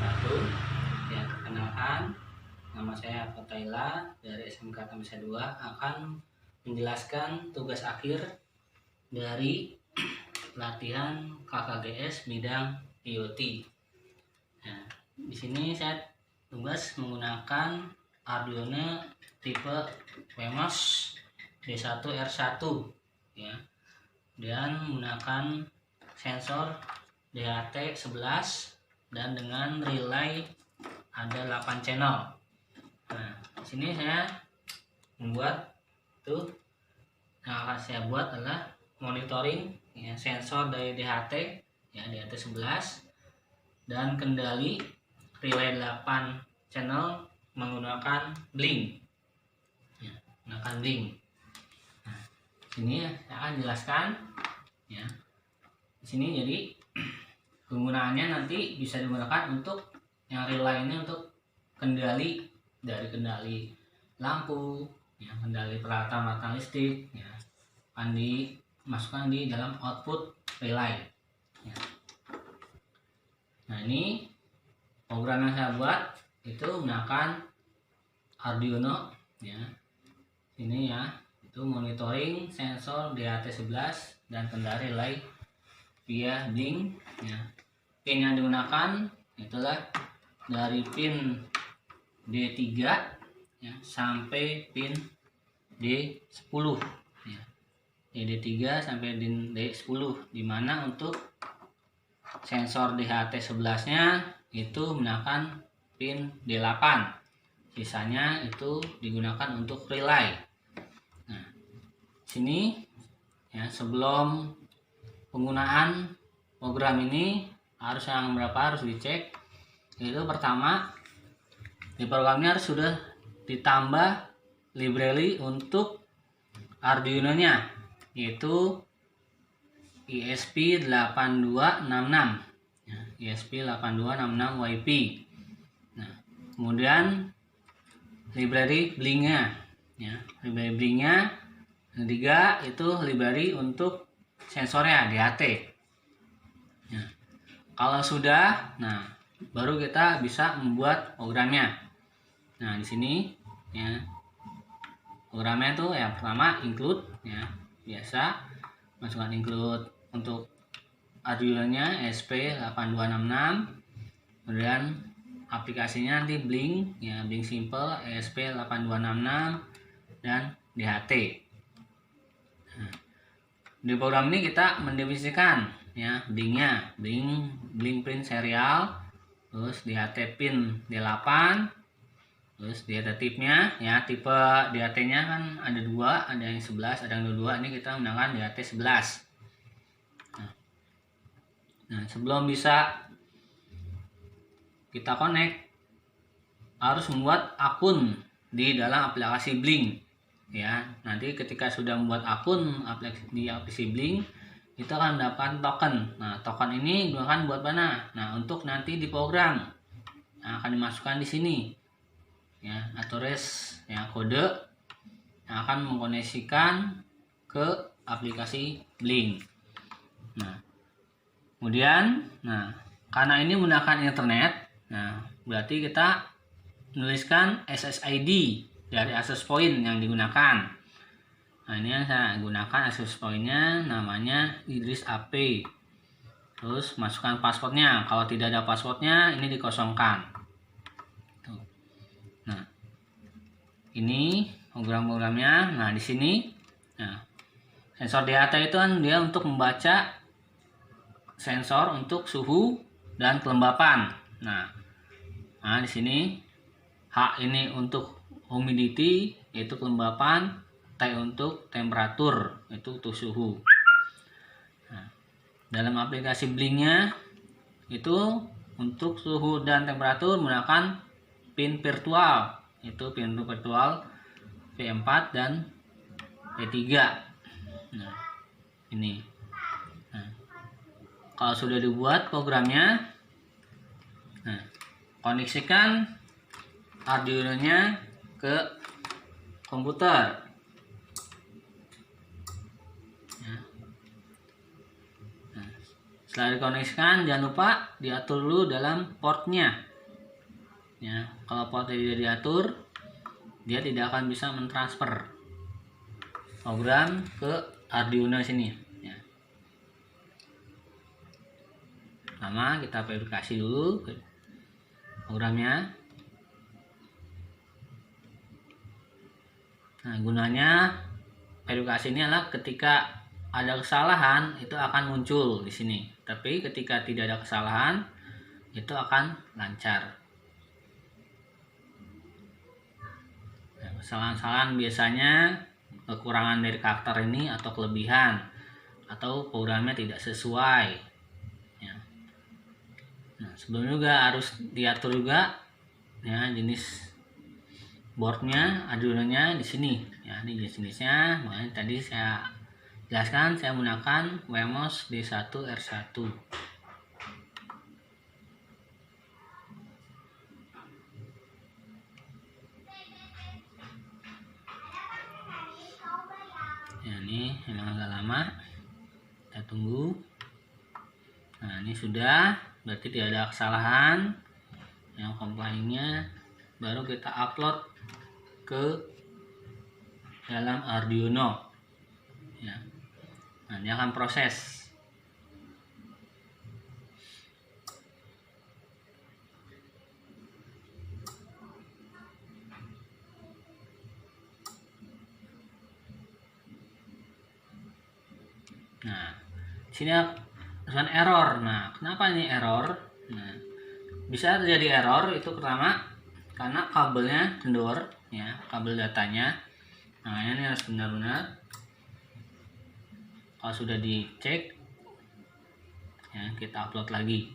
wabarakatuh. Ya, perkenalkan, nama saya Fatayla dari SMK Tamesa 2 akan menjelaskan tugas akhir dari latihan KKGS bidang IoT. Nah, di sini saya tugas menggunakan Arduino tipe Wemos D1R1 ya, dan menggunakan sensor DHT11 dan dengan relay ada 8 channel. Nah, di sini saya membuat yang akan saya buat adalah monitoring ya, sensor dari DHT ya, DHT11 dan kendali relay 8 channel menggunakan blink ya, menggunakan blink. Nah, sini saya akan jelaskan ya. Di sini jadi penggunaannya nanti bisa digunakan untuk yang relay ini untuk kendali dari kendali lampu ya, kendali peralatan listrik ya, akan dimasukkan di dalam output relay ya. Nah, ini program yang saya buat itu menggunakan Arduino ya. Ini ya, itu monitoring sensor DHT11 dan kendali relay via blink ya. Pin yang digunakan itulah dari pin D3 ya, sampai pin D10 ya. D3 sampai D10, dimana untuk sensor DHT11 nya itu menggunakan pin D8, sisanya itu digunakan untuk relay. Nah, sini ya, sebelum penggunaan program ini harus dicek. Itu pertama, di programnya harus sudah ditambah library untuk Arduino nya, yaitu ESP8266 ya, ESP8266YP. Nah, kemudian library blinknya ya, library blinknya. Ketiga itu library untuk sensornya DHT ya. Kalau sudah, nah baru kita bisa membuat programnya. Nah, di sini ya, programnya itu yang pertama include ya, biasa masukkan include untuk Arduino nya ESP8266, kemudian aplikasinya nanti blink ya, blink simple ESP8266 dan DHT. Nah, di program ini kita mendefinisikan ya blinknya, blink pin serial, terus DHT pin D8, terus DHT tipnya ya, tipe DHT nya kan ada dua, ada yang 11, ada yang 22. Ini kita menggunakan DHT 11. Nah, sebelum bisa kita connect, harus membuat akun di dalam aplikasi blink ya. Nanti ketika sudah membuat akun di aplikasi blink, kita akan mendapatkan token. Nah, token ini digunakan buat mana? Nah, untuk nanti di program yang akan dimasukkan di sini ya, address ya, kode yang akan mengkoneksikan ke aplikasi blink. Nah, kemudian karena ini menggunakan internet, nah berarti kita menuliskan SSID dari access point yang digunakan. Nah, ini yang saya gunakan access point-nya, namanya Idris AP. Terus masukkan passwordnya. Kalau tidak ada passwordnya, ini dikosongkan. Tuh. Nah, ini program-programnya. Nah, di sini, nah, sensor DHT itu kan dia untuk membaca sensor untuk suhu dan kelembapan. Nah, di sini H ini untuk humidity, yaitu kelembapan. T untuk temperatur, itu untuk suhu. Nah, dalam aplikasi blinknya itu untuk suhu dan temperatur menggunakan pin virtual, itu pin virtual V4 dan V3. Nah, ini. Nah, kalau sudah dibuat programnya, nah, koneksikan Arduino nya ke komputer. Setelah dikoneksikan, jangan lupa diatur dulu dalam portnya Ya, kalau portnya tidak diatur, dia tidak akan bisa mentransfer program ke Arduino sini. Ya. Pertama kita verifikasi dulu programnya. Nah, gunanya verifikasi ini adalah ketika ada kesalahan itu akan muncul di sini. Tapi ketika tidak ada kesalahan itu akan lancar. Nah, kesalahan-kesalahan biasanya kekurangan dari karakter ini atau kelebihan atau programnya tidak sesuai. Ya. Nah, sebelumnya juga harus diatur juga ya jenis boardnya, Arduino-nya di sini. Ya, ini jenis-jenisnya. Makanya tadi saya jelaskan saya menggunakan Wemos D1R1. Ya, ini memang agak lama. Kita tunggu. Nah, ini sudah, berarti tidak ada kesalahan. Yang complying-nya baru kita upload ke dalam Arduino. Ya. Nah, dia akan proses. Nah, sini dengan error. Nah, kenapa ini error? Nah, bisa terjadi error itu pertama karena kabelnya kendor, ya, kabel datanya. Nah, ini harus benar-benar kalau sudah dicek, ya, kita upload lagi.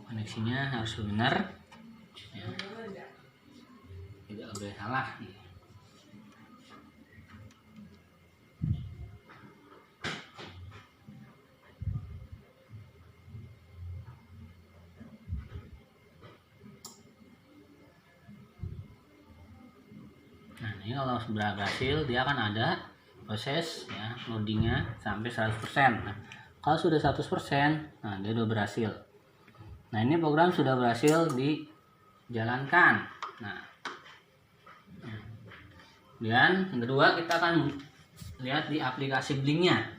Koneksinya harus benar, ya. Tidak boleh salah. Nah, ini kalau sudah berhasil dia akan ada proses, ya, loadingnya sampai 100%. Nah, kalau sudah 100%, nah dia sudah berhasil. Nah, ini program sudah berhasil dijalankan. Nah, kemudian yang kedua kita akan lihat di aplikasi Blink-nya.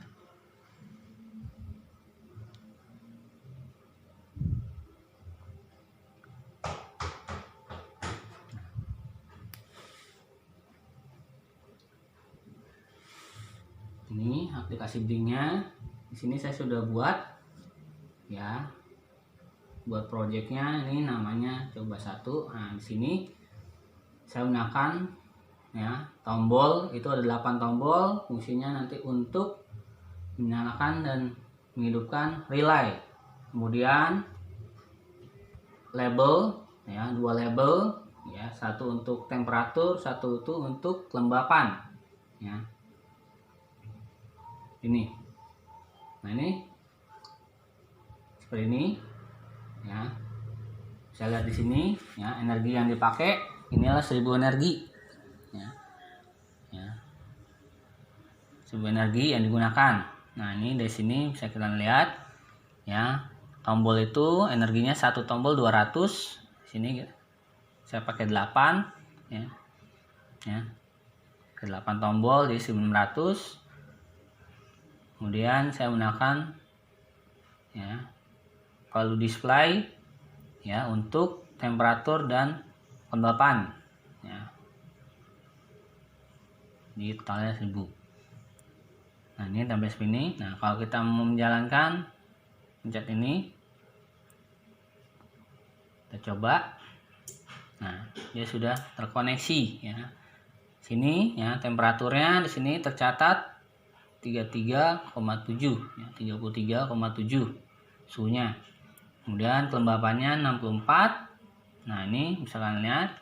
Ini aplikasi Blink-nya. Di sini saya sudah buat, ya, buat projectnya. Ini namanya coba 1. Nah, di sini saya gunakan, ya, tombol itu ada 8 tombol. Fungsinya nanti untuk menyalakan dan menghidupkan relay. Kemudian label, ya, 2 label, ya, 1 untuk temperatur, 1 itu untuk kelembapan, ya. Ini. Nah, ini seperti ini, ya. Saya lihat di sini, ya, energi yang dipakai inilah 1000 energi, ya. Ya. 1000 energi yang digunakan. Nah, ini dari sini bisa kita lihat, ya, tombol itu energinya 1 tombol 200. Sini saya pakai 8, ya. Ya. Ke 8 tombol jadi 1600. Kemudian saya gunakan, ya, kalau display, ya, untuk temperatur dan kelembapan, ya. Ini totalnya 1000. Nah, ini sampai sini. Nah, kalau kita mau menjalankan pencet ini, kita coba. Nah, dia sudah terkoneksi, ya. Sini, ya, temperaturnya di sini tercatat 33,7, ya, 33,7 suhunya. Kemudian kelembapannya 64. Nah, ini bisa kalian lihat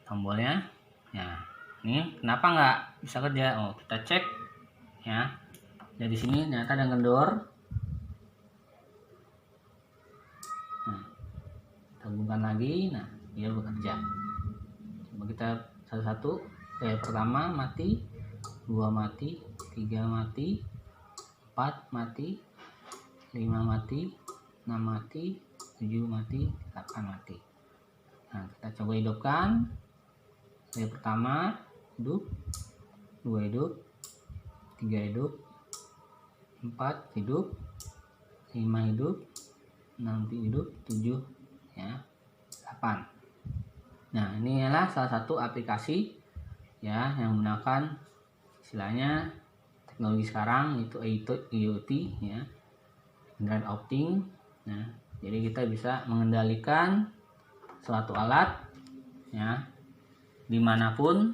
tombolnya. Ya, ini kenapa nggak bisa kerja? Oh, kita cek, ya. Ya di sini ternyata ada kendor. Nah, kita hubungkan lagi. Nah, dia bekerja. Coba kita satu-satu. Pertama mati, 2 mati, 3 mati, 4 mati, 5 mati, 6 mati, 7 mati, 8 mati. Nah, kita coba hidupkan. Yang pertama hidup, 2 hidup, 3 hidup, 4 hidup, 5 hidup, 6 hidup, 7 ya, 8. Nah, ini adalah salah satu aplikasi ya yang menggunakan istilahnya teknologi sekarang, itu IoT ya, Internet of Things. Nah, jadi kita bisa mengendalikan suatu alat ya dimanapun,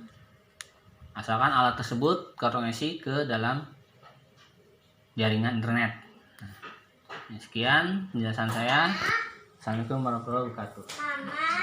asalkan alat tersebut terkoneksi ke dalam jaringan internet. Nah, sekian penjelasan saya. Assalamualaikum warahmatullahi wabarakatuh.